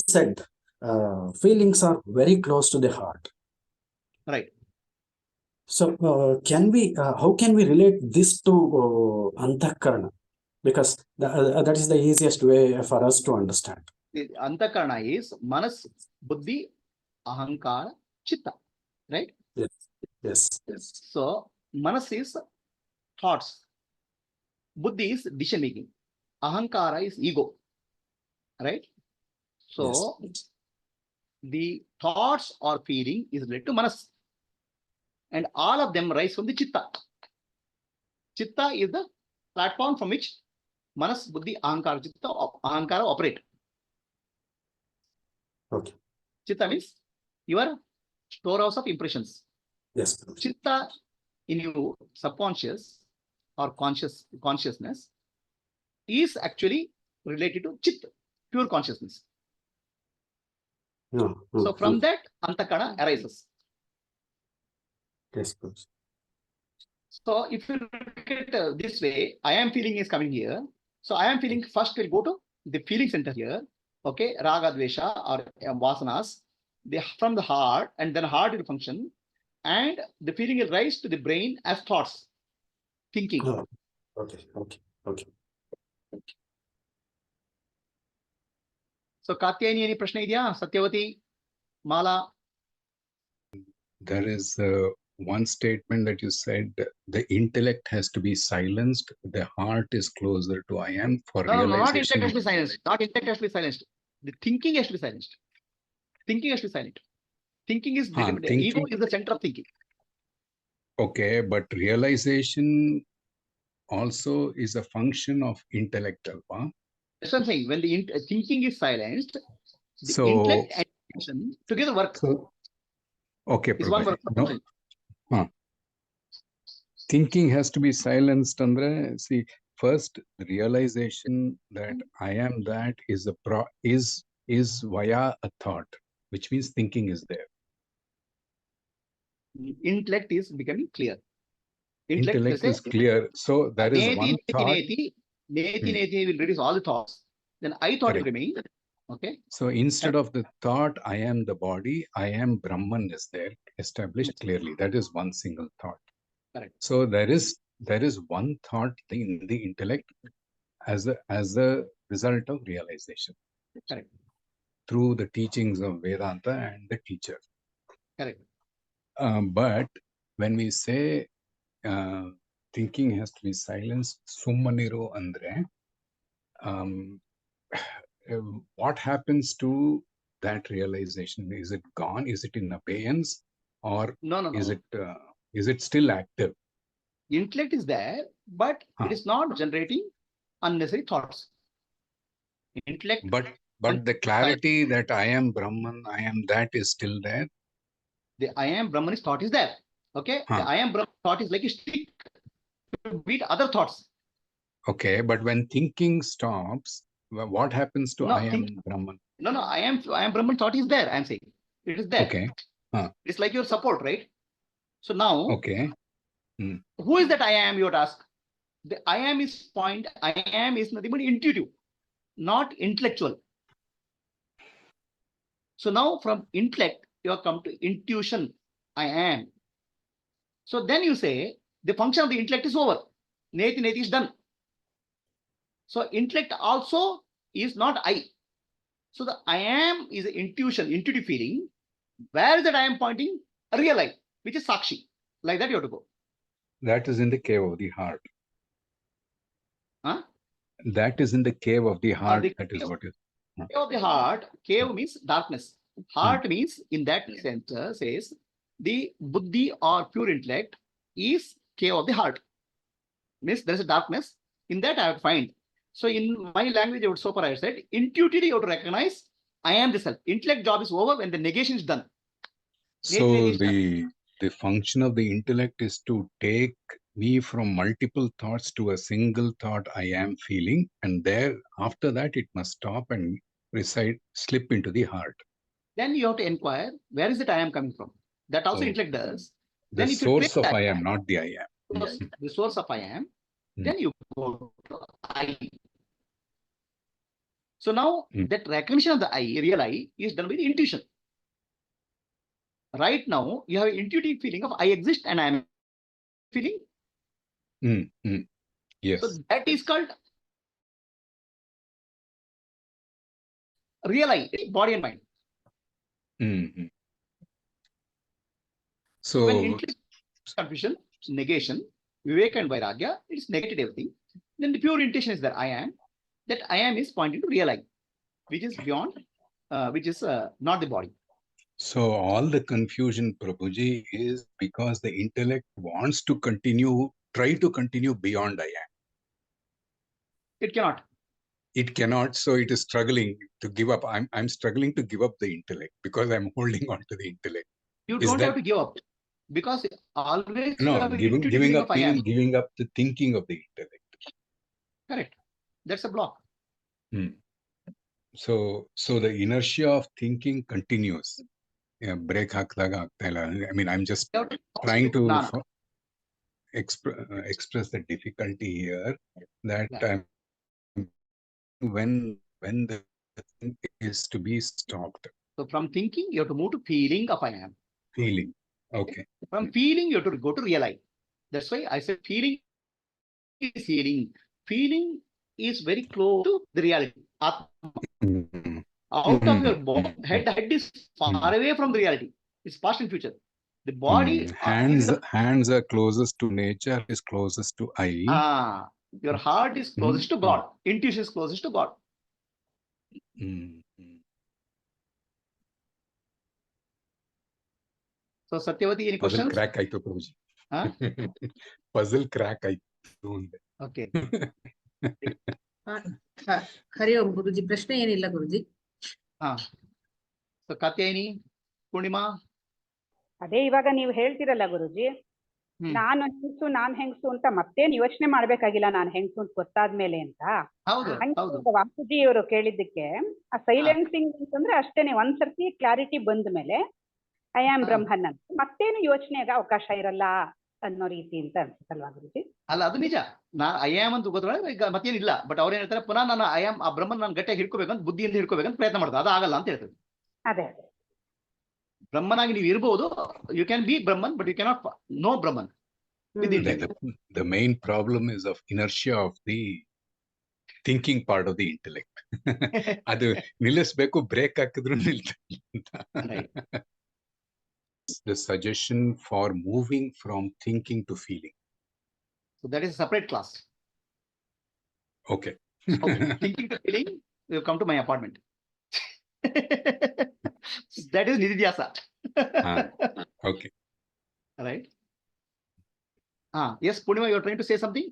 said feelings are very close to the heart. Right. So how can we relate this to Antakarana? Because that is the easiest way for us to understand. The Antakarana is Manas, Buddhi, Ahankara, Chitta. Right? Yes. Yes. Yes. So Manas is thoughts. Buddhi is decision making. Ahankara is ego. Right? So yes. The thoughts or feeling is related to Manas. And all of them rise from the Chitta. Chitta is the platform from which Manas, Buddhi, Ahankara, Chitta, Ahankara operate. Okay. Chitta means your storehouse of impressions. Yes. Chitta in your subconscious or consciousness is actually related to Chitta, pure consciousness. So from that, Antakarana arises. Yes. So if you look at this way, I am feeling is coming here. So I am feeling first will go to the feeling center here. Okay, Raga, Dvesha or Vasanas. From the heart, and then heart will function. And the feeling will rise to the brain as thoughts, thinking. Oh, okay. So Katyayani, any prashna idya? Satyavati, Mala. There is one statement that you said, the intellect has to be silenced, the heart is closer to I am for realization. No, not intellect has to be silenced. Not intellect has to be silenced. The thinking has to be silenced. Thinking has to be silent. Thinking is ego is the center of thinking. Okay, but realization also is a function of intellect, Alpa. That's what I'm saying. When the thinking is silenced, the intellect and emotion together work. Okay, it's one work. No. Thinking has to be silenced, Andre. See, first realization that I am that is is via a thought, which means thinking is there. Intellect is becoming clear. Intellect is clear. So there is one thought. Neti will reduce all the thoughts. Then I thought will remain. Okay. So instead of the thought, I am the body, I am Brahman is there, established clearly. That is one single thought. Correct. So there is one thought in the intellect as a result of realization. Correct. Through the teachings of Vedanta and the teacher. Correct. But when we say thinking has to be silenced, Summaniro andre, what happens to that realization? Is it gone? Is it in abeyance? Or no. Is it still active? Intellect is there, but it is not generating unnecessary thoughts. Intellect. But the clarity that I am Brahman, I am that is still there. The I am Brahman thought is there. Okay. The I am Brahman thought is like a stick to beat other thoughts. Okay, but when thinking stops, what happens to I am Brahman? No, I am Brahman thought is there. I am saying it is there. Okay. It's like your support, right? So now, okay. Who is that I am? You would ask. The I am is point. I am is nothing but intuitive, not intellectual. So now from intellect, you have come to intuition. I am. So then you say the function of the intellect is over. Neti is done. So intellect also is not I. So the I am is an intuition, intuitive feeling. Where is that I am pointing? A real I, which is Sakshi. Like that you have to go. That is in the cave of the heart. Huh? That is in the cave of the heart. That is what is. Cave of the heart. Cave means darkness. Heart means in that sense says the buddhi or pure intellect is cave of the heart. Means there is a darkness. In that I have to find. So in my language, I would so far I said intuitively you have to recognize I am the self. Intellect job is over when the negation is done. So the function of the intellect is to take me from multiple thoughts to a single thought I am feeling, and there after that it must stop and slip into the heart. Then you have to inquire where is it I am coming from. That also intellect does. The then source of I am, not the I am. The source of I am. Then you go to I. So now Mm. that recognition of the I, real I, is done with intuition. Right now, you have an intuitive feeling of I exist and I am feeling. Yes. So that is called real I, body and mind. Mhm. So when So, intellect, confusion, negation, viveka and vairagya, it's negated everything. Then the pure intention is that I am. That I am is pointing to real I, which is beyond, which is not the body. so all the confusion, Prabhuji, is because the intellect wants to continue, try to continue beyond I am. It cannot. It cannot, so it is struggling to give up. I'm struggling to give up the intellect because I'm holding on to the intellect. You Is don't that have to give up because always you no have an giving intuitive giving feeling up of I am. meaning giving up the thinking of the intellect? Correct. That's a block. So the inertia of thinking continues. Break hakdaga ಆಗ್ತಾ ಇಲ್ಲ. I mean, I'm just You have to trying to Nana. express the difficulty here that Yeah. when the thing is to be stopped. So from thinking, you have to move to feeling of I am. Feeling. Okay. From feeling, you have to go to real I. That's why I said feeling is healing. Feeling is very close to the reality. Mhm. Out of your Mhm. head is far away from the reality. It's past and future. The body Hands are closest to nature, is closest to I. Your heart is closest to God. Intuition is closest to God. So Satyavati, any Puzzle questions? crack ಆಯ್ತು Prabhuji. Huh? Puzzle crack ಆಯ್ತು ಅಂದೆ. Okay. ಹರಿ ಓಂ ಗುರುಜಿ, ಪ್ರಶ್ನೆ ಏನಿಲ್ಲ ಗುರುಜಿ. So Katyayani, Purnima. ಅದೇ ಇವಾಗ ನೀವು ಹೇಳ್ತಿರಲ್ಲ ಗುರುಜಿ, ನಾನು ಹೆಂಗಸು ಅಂತ ಮತ್ತೇನ್ ಯೋಚನೆ ಮಾಡ್ಬೇಕಾಗಿಲ್ಲ, ನಾನು ಹೆಂಗಸು ಅಂತ ಗೊತ್ತಾದ್ಮೇಲೆ ಅಂತ. ವಾಸುಜಿ ಅವರು ಕೇಳಿದ್ದಕ್ಕೆ ಆ ಸೈಲೆನ್ಸಿಂಗ್ ಅಂತಂದ್ರೆ ಅಷ್ಟೇನೆ, ಒಂದ್ಸರ್ತಿ ಕ್ಲಾರಿಟಿ ಬಂದ ಮೇಲೆ ಐ ಆಮ್ ಬ್ರಹ್ಮನ್ ಅಂತ ಮತ್ತೇನು ಯೋಚನೆಗೆ ಅವಕಾಶ ಇರಲ್ಲ ಅನ್ನೋ ರೀತಿ ಅಂತ ಅನ್ಸುತ್ತಲ್ವಾ ಗುರುಜಿ? ಅಲ್ಲ, ಅದು ನಿಜ. ಐ ಆಮ್ ಅಂತ ಗೊತ್ತಾಗ ಈಗ ಮತ್ತೇನಿಲ್ಲ. ಬಟ್ ಅವ್ರು ಏನ್ ಹೇಳ್ತಾರೆ, ಪುನಃ ನಾನು ಐ ಆಮ್ ಆ ಬ್ರಹ್ಮನ್ ನಾನು ಗಟ್ಟಿಯಾಗಿ ಹಿಡ್ಕೋಬೇಕಂತ ಬುದ್ಧಿಯಿಂದ ಹಿಡ್ಕೋಬೇಕಂತ ಪ್ರಯತ್ನ ಮಾಡ್ತಾರೆ. ಅದು ಆಗಲ್ಲ ಅಂತ ಹೇಳ್ತಾರೆ. ಅದೇ ಬ್ರಹ್ಮನಾಗಿ ನೀವು ಇರಬಹುದು, you can be Brahman, but you cannot know Brahman. The main problem is of inertia of the thinking part of the intellect. ಅದು ನಿಲ್ಲಿಸಬೇಕು, ಬ್ರೇಕ್ ಹಾಕಿದ್ರು ನಿಲ್ತಾರೆ. The suggestion for moving from thinking to feeling. So that is a separate class. Okay. Thinking to feeling, you come to my apartment. That is Nididhyasa. Okay. Right. Yes, Purnima, you are trying to say something?